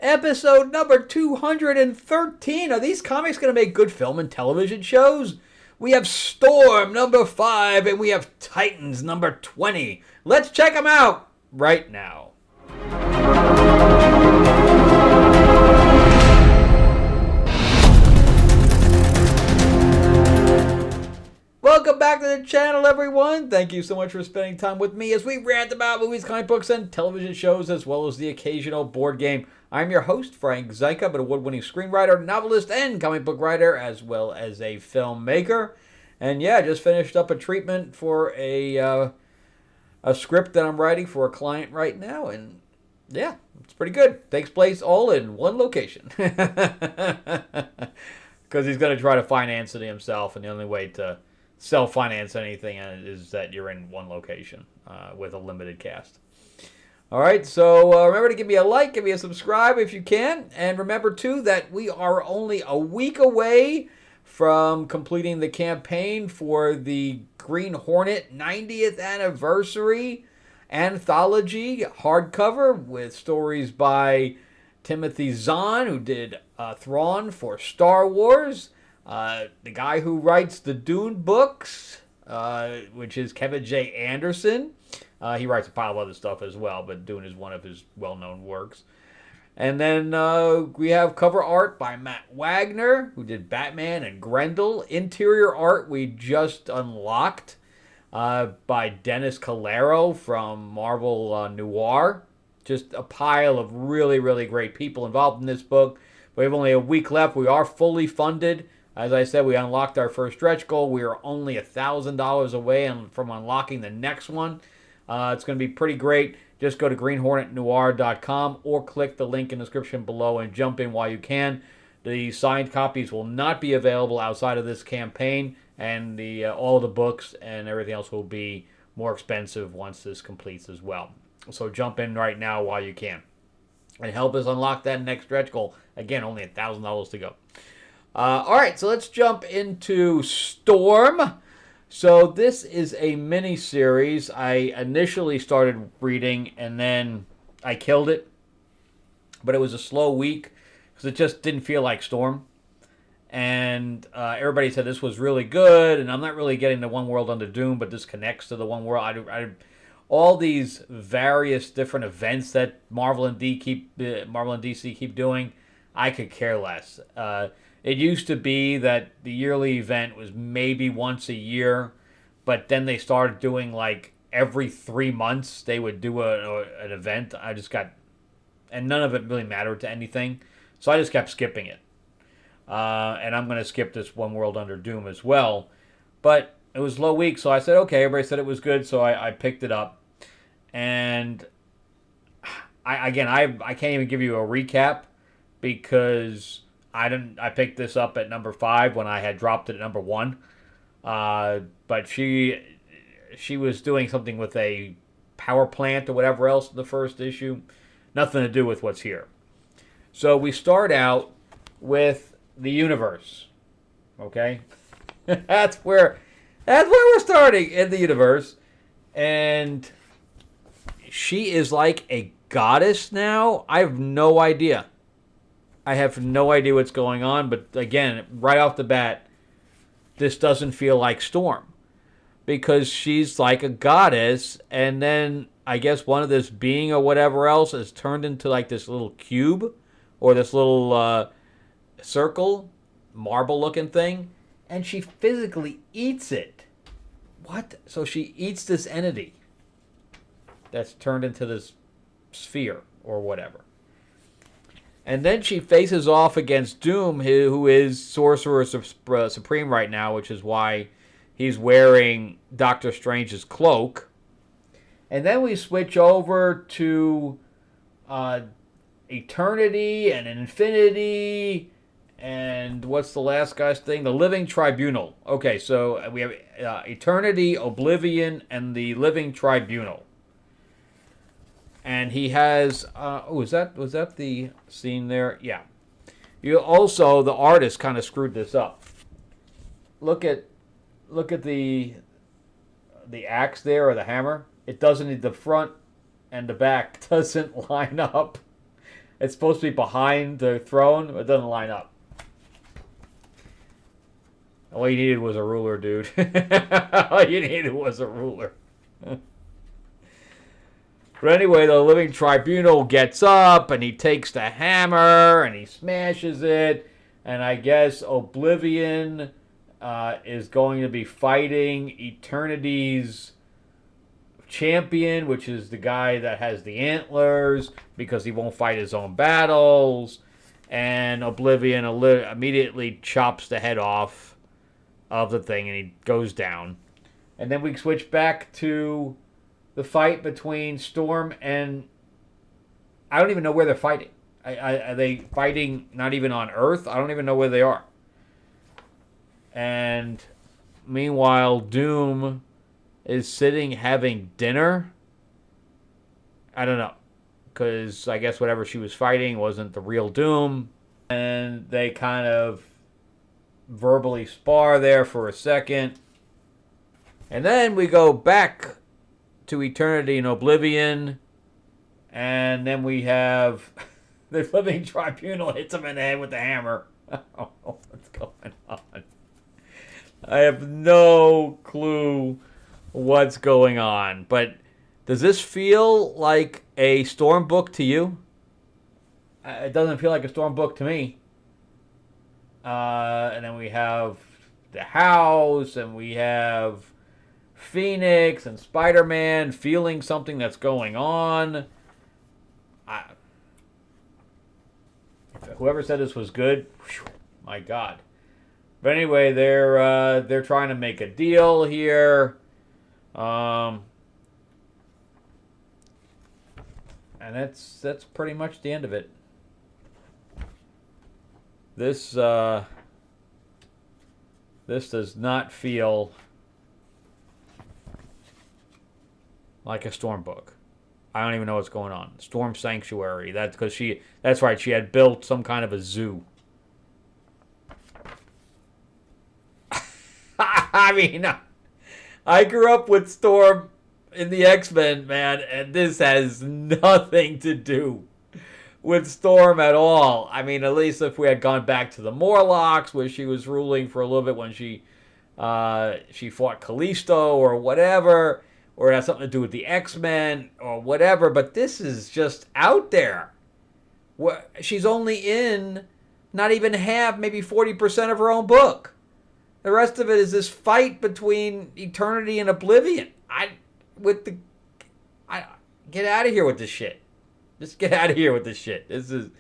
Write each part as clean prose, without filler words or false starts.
Episode number 213. Are these comics going to make good film and television shows? We have Storm number 5 and we have Titans number 20. Let's check them out right now. Welcome back to the channel, everyone. Thank you so much for spending time with me as we rant about movies, comic books, and television shows, as well as the occasional board game. I'm your host, Frank Zanca, an award-winning screenwriter, novelist, and comic book writer, as well as a filmmaker. And yeah, I just finished up a treatment for a script that I'm writing for a client right now, and yeah, it's pretty good. Takes place all in one location. Because he's going to try to finance it himself, and the only way to self-finance anything is that you're in one location with a limited cast. All right, so remember to give me a like, give me a subscribe if you can, and remember too that we are only a week away from completing the campaign for the Green Hornet 90th anniversary anthology hardcover with stories by Timothy Zahn, who did Thrawn for Star Wars. The guy who writes the Dune books, which is Kevin J. Anderson. He writes a pile of other stuff as well, but Dune is one of his well-known works. And then we have cover art by Matt Wagner, who did Batman and Grendel. Interior art we just unlocked by Dennis Calero from Marvel Noir. Just a pile of really, really great people involved in this book. We have only a week left. We are fully funded. As I said, we unlocked our first stretch goal. We are only $1,000 away from unlocking the next one. It's going to be pretty great. Just go to greenhornetnoir.com or click the link in the description below and jump in while you can. The signed copies will not be available outside of this campaign, and all the books and everything else will be more expensive once this completes as well. So jump in right now while you can and help us unlock that next stretch goal. Again, only $1,000 to go. All right, so let's jump into Storm. So this is a mini-series I initially started reading, and then I killed it. But it was a slow week because it just didn't feel like Storm. And everybody said this was really good, and I'm not really getting the One World Under Doom, but this connects to the One World. All these various different events that Marvel and DC keep doing, I could care less. It used to be that the yearly event was maybe once a year, but then they started doing like every 3 months they would do an event. And none of it really mattered to anything, so I just kept skipping it. And I'm going to skip this One World Under Doom as well. But it was low week, so I said, okay, everybody said it was good, so I picked it up. And I can't even give you a recap because I picked this up at number 5 when I had dropped it at number 1. But she was doing something with a power plant or whatever else in the first issue. Nothing to do with what's here. So we start out with the universe. Okay? That's where we're starting, in the universe. And she is like a goddess now. I have no idea. I have no idea what's going on, but again, right off the bat, this doesn't feel like Storm. Because she's like a goddess, and then I guess one of this being or whatever else is turned into like this little cube, or this little circle, marble-looking thing, and she physically eats it. What? So she eats this entity that's turned into this sphere, or whatever. And then she faces off against Doom, who is Sorcerer Supreme right now, which is why he's wearing Doctor Strange's cloak. And then we switch over to Eternity and Infinity, and what's the last guy's thing? The Living Tribunal. Okay, so we have Eternity, Oblivion, and the Living Tribunal. And he has, was that the scene there? Yeah. You also, the artist kind of screwed this up. Look at the axe there, or the hammer. It doesn't, the front and the back doesn't line up. It's supposed to be behind the throne. It doesn't line up. All you needed was a ruler, dude. All you needed was a ruler. But anyway, the living tribunal gets up and he takes the hammer and he smashes it. And I guess Oblivion is going to be fighting Eternity's champion, which is the guy that has the antlers, because he won't fight his own battles. And Oblivion immediately chops the head off of the thing and he goes down. And then we switch back to the fight between Storm and... I don't even know where they're fighting. Are they fighting not even on Earth? I don't even know where they are. And meanwhile, Doom is sitting having dinner. I don't know. Because I guess whatever she was fighting wasn't the real Doom. And they kind of verbally spar there for a second. And then we go back to Eternity and Oblivion. And then we have the living tribunal hits him in the head with the hammer. I don't know what's going on. I have no clue what's going on. But does this feel like a Storm book to you? It doesn't feel like a Storm book to me. And then we have the house, and we have Phoenix and Spider-Man feeling something that's going on. Whoever said this was good, whew, my God. But anyway, they're trying to make a deal here, and that's pretty much the end of it. This does not feel like a Storm book. I don't even know what's going on. Storm Sanctuary. That's because that's right, she had built some kind of a zoo. I mean, I grew up with Storm in the X-Men, man, and this has nothing to do with Storm at all. I mean, at least if we had gone back to the Morlocks, where she was ruling for a little bit when she fought Callisto or whatever, or it has something to do with the X-Men or whatever, but this is just out there. She's only in not even half, maybe 40% of her own book. The rest of it is this fight between Eternity and Oblivion. Get out of here with this shit. Just get out of here with this shit. Then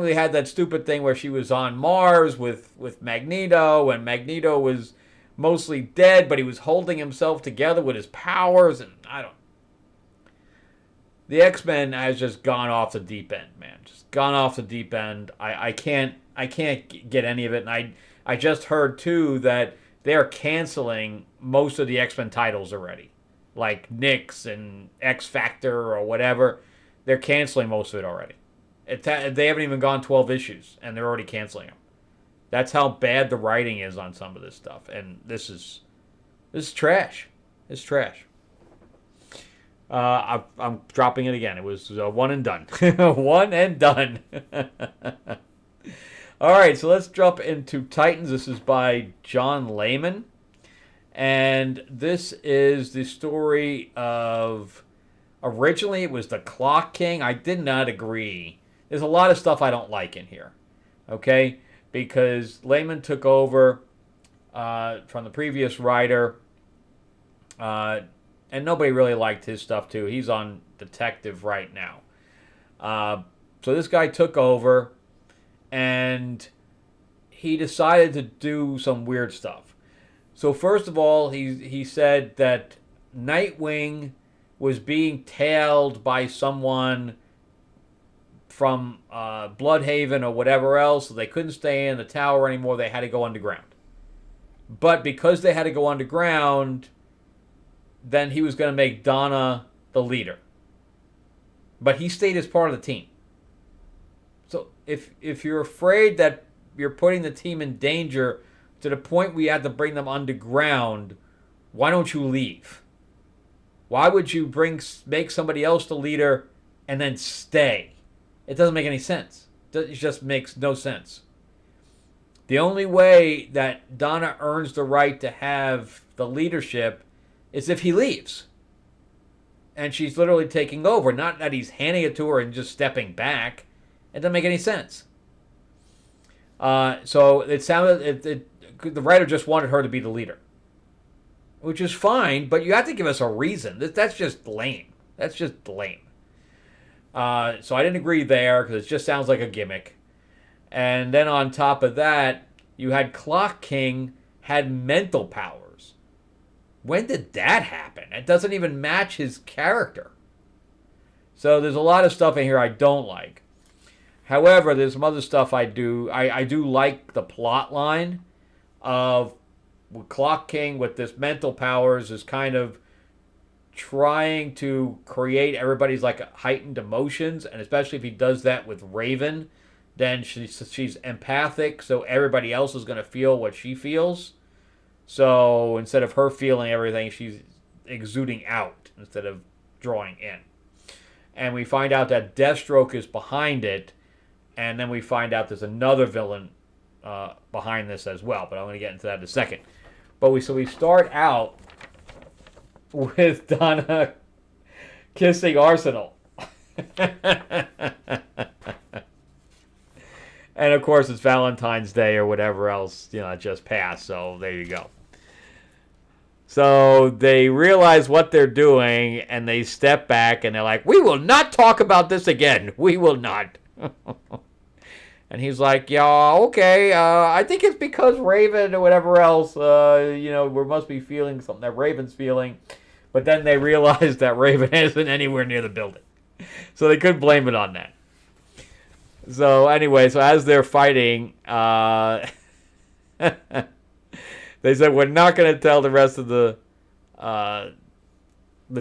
we had that stupid thing where she was on Mars with Magneto, and Magneto was mostly dead, but he was holding himself together with his powers, and the X-Men has just gone off the deep end, man. Just gone off the deep end. I can't get any of it, and I just heard too that they're canceling most of the X-Men titles already, like Nyx and X Factor or whatever. They're canceling most of it already. They haven't even gone 12 issues, and they're already canceling them. That's how bad the writing is on some of this stuff, and this is trash. It's trash. I'm dropping it again. It was one and done. One and done. All right, so let's jump into Titans. This is by John Layman, and this is the story of... Originally, it was the Clock King. I did not agree. There's a lot of stuff I don't like in here, okay? Because Layman took over from the previous writer, and nobody really liked his stuff, too. He's on Detective right now. So this guy took over, and he decided to do some weird stuff. So first of all, he said that Nightwing was being tailed by someone from Bloodhaven or whatever else, so they couldn't stay in the tower anymore. They had to go underground. But because they had to go underground, then he was going to make Donna the leader. But he stayed as part of the team. So if you're afraid that you're putting the team in danger to the point where you have to bring them underground, why don't you leave? Why would you make somebody else the leader and then stay. It doesn't make any sense. It just makes no sense. The only way that Donna earns the right to have the leadership is if he leaves. And she's literally taking over. Not that he's handing it to her and just stepping back. It doesn't make any sense. So it sounded... the writer just wanted her to be the leader. Which is fine, but you have to give us a reason. That's just lame. That's just lame. So I didn't agree there because it just sounds like a gimmick. And then on top of that, you had Clock King had mental powers. When did that happen? It doesn't even match his character. So there's a lot of stuff in here I don't like. However, there's some other stuff I do. I do like the plot line of Clock King with this mental powers is kind of trying to create everybody's like heightened emotions, and especially if he does that with Raven, then she's empathic, so everybody else is going to feel what she feels. So instead of her feeling everything, she's exuding out instead of drawing in. And we find out that Deathstroke is behind it, and then we find out there's another villain behind this as well, but I'm going to get into that in a second. But we start out with Donna kissing Arsenal. And of course it's Valentine's Day or whatever else, it just passed, so there you go. So they realize what they're doing and they step back and they're like, "We will not talk about this again. We will not." And he's like, "Yeah, okay, I think it's because Raven or whatever else, we must be feeling something that Raven's feeling." But then they realize that Raven isn't anywhere near the building. So they couldn't blame it on that. So anyway, so as they're fighting, they said, "We're not going to tell the rest of the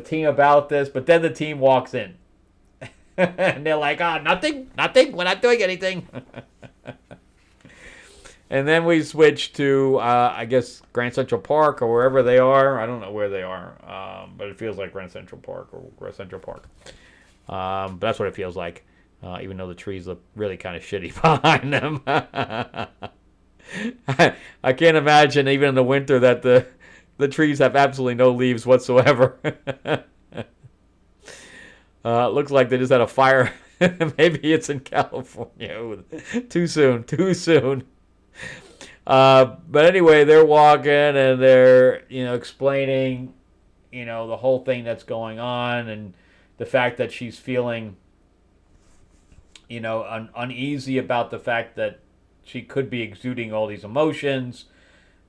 team about this." But then the team walks in. And they're like, nothing, we're not doing anything. And then we switch to, I guess, Grand Central Park or wherever they are. I don't know where they are, but it feels like Grand Central Park or Grand Central Park. But that's what it feels like, even though the trees look really kind of shitty behind them. I can't imagine, even in the winter, that the trees have absolutely no leaves whatsoever. Looks like they just had a fire. Maybe it's in California. Too soon. But anyway, they're walking and they're, explaining, the whole thing that's going on and the fact that she's feeling, uneasy about the fact that she could be exuding all these emotions.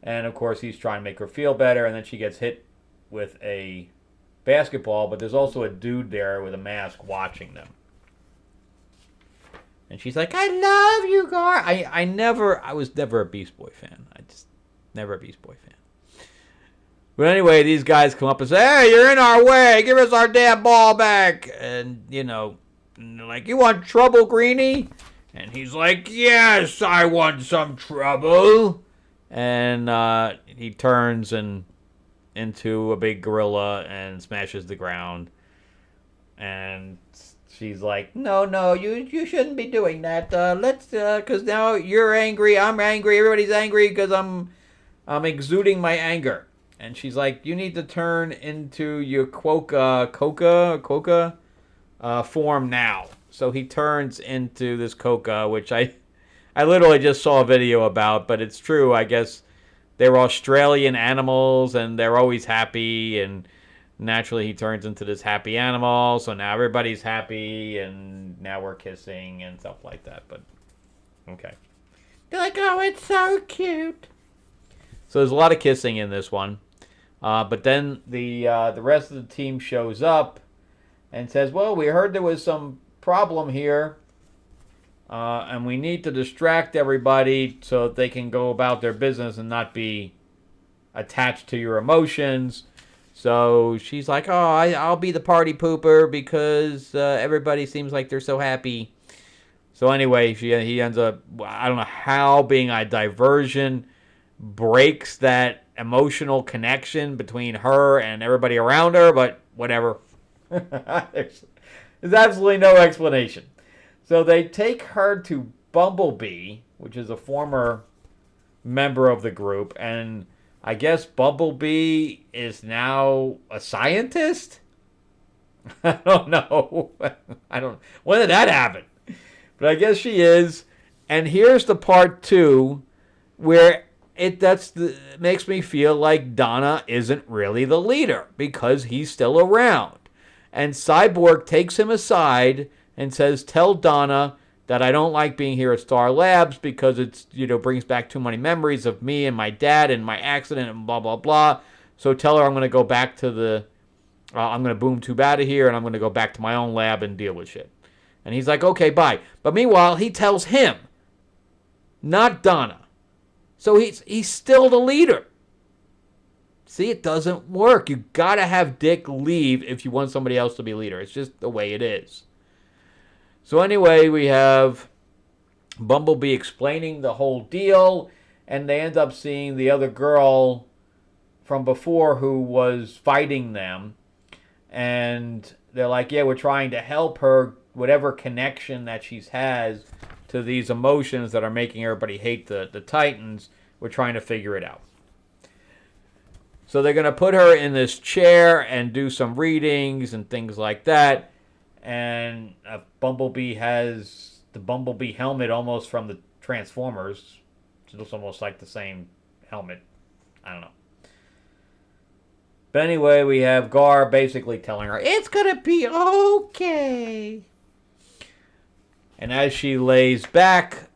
And of course, he's trying to make her feel better. And then she gets hit with a basketball, but there's also a dude there with a mask watching them. And she's like, "I love you, Gar." I was never a Beast Boy fan. Never a Beast Boy fan. But anyway, these guys come up and say, "Hey, you're in our way. Give us our damn ball back." And, and they're like, "You want trouble, Greenie?" And he's like, "Yes, I want some trouble." And he turns into a big gorilla and smashes the ground. And she's like, no, you shouldn't be doing that. Because now you're angry, I'm angry, everybody's angry because I'm exuding my anger. And she's like, "You need to turn into your Quokka form now." So he turns into this Quokka, which I literally just saw a video about, but it's true, I guess. They're Australian animals, and they're always happy, and naturally he turns into this happy animal, so now everybody's happy, and now we're kissing and stuff like that, but okay. They're like, "Oh, it's so cute." So there's a lot of kissing in this one, but then the rest of the team shows up and says, "Well, we heard there was some problem here, and we need to distract everybody so that they can go about their business and not be attached to your emotions." So she's like, "Oh, I'll be the party pooper because everybody seems like they're so happy." So anyway, he ends up, I don't know how being a diversion breaks that emotional connection between her and everybody around her, but whatever. There's absolutely no explanation. So they take her to Bumblebee, which is a former member of the group, and I guess Bumblebee is now a scientist? I don't know. When did that happen? But I guess she is. And here's the part 2 where makes me feel like Donna isn't really the leader because he's still around. And Cyborg takes him aside and says, "Tell Donna that I don't like being here at Star Labs because it's, brings back too many memories of me and my dad and my accident and blah, blah, blah. So tell her I'm going to go back to I'm going to boom tube out of here and I'm going to go back to my own lab and deal with shit." And he's like, "Okay, bye." But meanwhile, he tells him, not Donna. So he's still the leader. See, it doesn't work. You got to have Dick leave if you want somebody else to be leader. It's just the way it is. So anyway, we have Bumblebee explaining the whole deal, and they end up seeing the other girl from before who was fighting them. And they're like, yeah, we're trying to help her, whatever connection that she has to these emotions that are making everybody hate the Titans, we're trying to figure it out. So they're going to put her in this chair and do some readings and things like that. And Bumblebee has the Bumblebee helmet almost from the Transformers. It looks almost like the same helmet. I don't know. But anyway, we have Gar basically telling her, it's going to be okay. And as she lays back,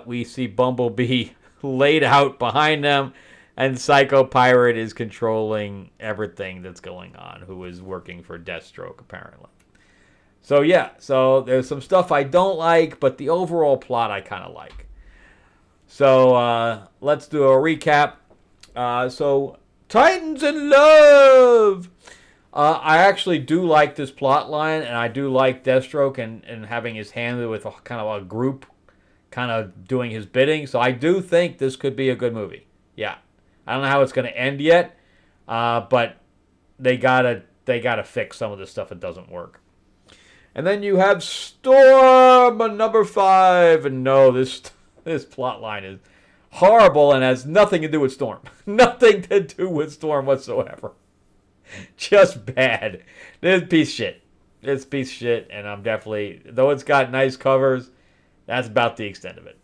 we see Bumblebee laid out behind them. And Psycho Pirate is controlling everything that's going on, who is working for Deathstroke, apparently. So, yeah. So, there's some stuff I don't like, but the overall plot I kind of like. So, let's do a recap. Titans in Love! I actually do like this plot line, and I do like Deathstroke and having his hand with kind of a group kind of doing his bidding. So, I do think this could be a good movie. Yeah. I don't know how it's going to end yet, but they gotta fix some of the stuff that doesn't work. And then you have Storm number 5, and no, this plot line is horrible and has nothing to do with Storm. Nothing to do with Storm whatsoever. Just bad. This piece of shit. This piece of shit, and I'm definitely, though it's got nice covers, that's about the extent of it.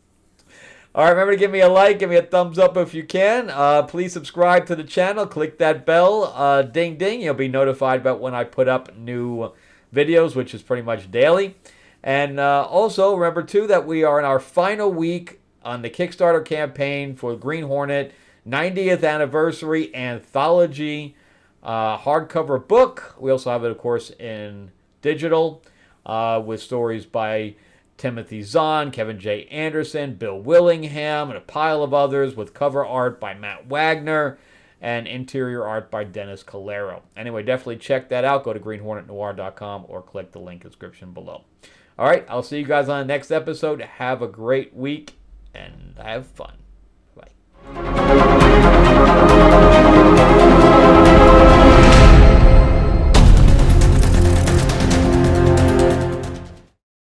All right, remember to give me a like, give me a thumbs up if you can. Please subscribe to the channel. Click that bell, ding, ding. You'll be notified about when I put up new videos, which is pretty much daily. And also, remember, too, that we are in our final week on the Kickstarter campaign for Green Hornet 90th Anniversary Anthology hardcover book. We also have it, of course, in digital with stories by Timothy Zahn, Kevin J. Anderson, Bill Willingham, and a pile of others with cover art by Matt Wagner and interior art by Dennis Calero. Anyway, definitely check that out. Go to greenhornetnoir.com or click the link in the description below. All right, I'll see you guys on the next episode. Have a great week and have fun.